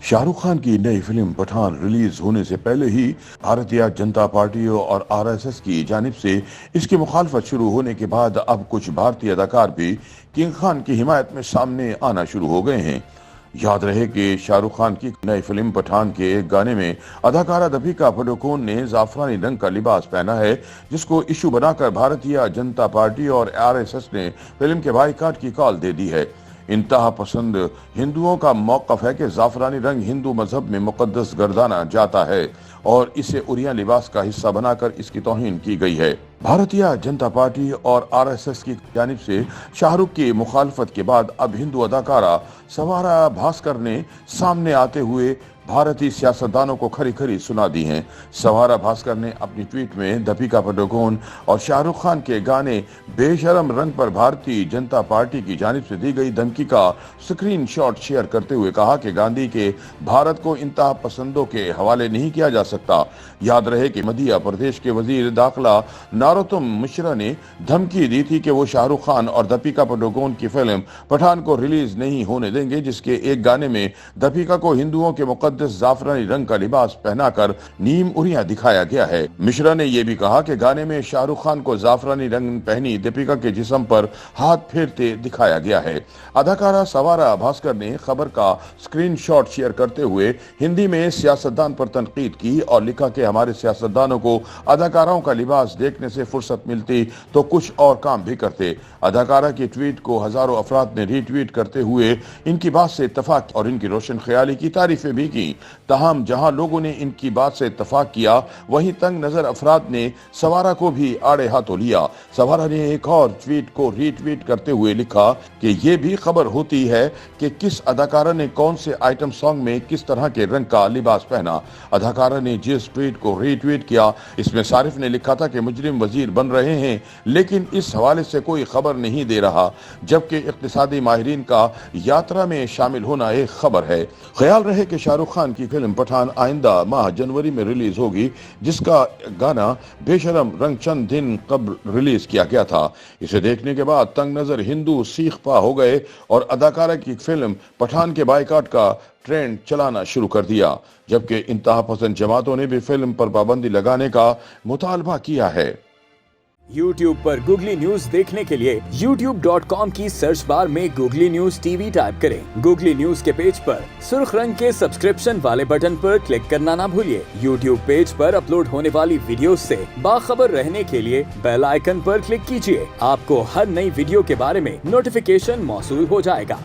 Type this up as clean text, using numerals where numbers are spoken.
शाह रुख खान की नई फिल्म पठान रिलीज होने से पहले ही भारतीय जनता पार्टी और आरएसएस की जानिब से इसकी मुखालफत शुरू होने के बाद अब कुछ भारतीय अदाकार भी किंग खान की हिमायत में सामने आना शुरू हो गए हैं। याद रहे कि शाह रुख खान की नई फिल्म पठान के एक गाने में अदाकारा दीपिका पादुकोण ने जाफरानी रंग का लिबास पहना है, जिसको इशू बनाकर भारतीय जनता पार्टी और आरएसएस ने फिल्म के बाइकाट की कॉल दे दी है। इंतहा पसंद हिंदुओं का मौकफ है कि जाफरानी रंग हिंदू मजहब में मुकद्दस गर्दाना जाता है और इसे उरिया लिबास का हिस्सा बनाकर इसकी तौहीन की गई है। भारतीय जनता पार्टी और आरएसएस की जानिब से शाहरुख की मुखालफत के बाद अब हिंदू अदाकारा सवारा भास्कर ने सामने आते हुए भारतीय सियासतदानों को खरी खरी सुना दी हैं। सवारा भास्कर ने अपनी ट्वीट में दीपिका पादुकोण और शाहरुख खान के गाने बेशरम रंग पर भारतीय जनता पार्टी की जानिब से दी गई धमकी का स्क्रीनशॉट शेयर करते हुए कहा कि गांधी के भारत को इंतहा पसंदों के हवाले नहीं किया जा सकता। याद रहे कि मध्य प्रदेश के वजीर दाखिला नरोत्तम मिश्रा ने धमकी दी थी कि वो शाहरुख खान और दीपिका पादुकोण की फिल्म पठान को रिलीज नहीं होने देंगे, जिसके एक गाने में दीपिका को हिंदुओं के मुकद्दस जाफरानी रंग का लिबास पहनाकर नीम उरिया दिखाया गया है। मिश्रा ने यह भी कहा कि गाने में शाहरुख खान को जाफरानी रंग पहनी दीपिका के जिस्म पर हाथ फेरते दिखाया गया है। अदाकारा सवारा भास्कर ने खबर का स्क्रीनशॉट शेयर करते हुए हिंदी में सियासतदान पर तनकीद की और लिखा कि हमारे सियासतदानों को अदाकाराओं का लिबास देखने से फुर्सत मिलती तो कुछ और काम भी करते। अदाकारा की ट्वीट को हजारों अफराद ने रीट्वीट करते हुए इनकी बात से इत्तफाक और इनकी रोशन ख्याली की तारीफें भी की। ताहम जहां लोगों ने इनकी बात से इत्तफाक किया, वहीं तंग नजर अफराद ने सवारा को भी आड़े हाथों लिया। सवारा ने एक और ट्वीट को रीट्वीट करते हुए लिखा कि ये भी खबर होती है कि किस अदाकारा ने कौन से आइटम सॉन्ग में किस तरह के रंग का लिबास पहना। अदाकारा ने जिस ट्वीट को रीट्वीट किया, इसमें सारिफ ने लिखा था कि मुजरिम वजीर बन रहे हैं, लेकिन इस हवाले से कोई खबर नहीं दे रहा, जबकि इक्तिसादी माहिरीन का यात्रा में शामिल होना एक खबर है। ख्याल रहे कि शाहरुख खान की फिल्म पठान आइंदा माह जनवरी में रिलीज होगी, जिसका गाना बेशरम रंग चंद दिन कबल रिलीज किया गया था। इसे देखने के बाद तंग नजर हिंदू सीख पा हो गए और अदाकारा की फिल्म पठान के बाइकाट का ट्रेंड चलाना शुरू कर दिया, जबकि इंतहा पसंद जमातों ने भी फिल्म पर पाबंदी लगाने का मुतालबा किया है। YouTube पर गूगली न्यूज देखने के लिए youtube.com की सर्च बार में गूगली न्यूज टीवी टाइप करें। गूगली न्यूज के पेज पर सुर्ख रंग के सब्सक्रिप्शन वाले बटन पर क्लिक करना ना भूलिए। YouTube पेज पर अपलोड होने वाली वीडियोस से बाखबर रहने के लिए बेल आइकन पर क्लिक कीजिए। आपको हर नई वीडियो के बारे में नोटिफिकेशन मौसूल हो जाएगा।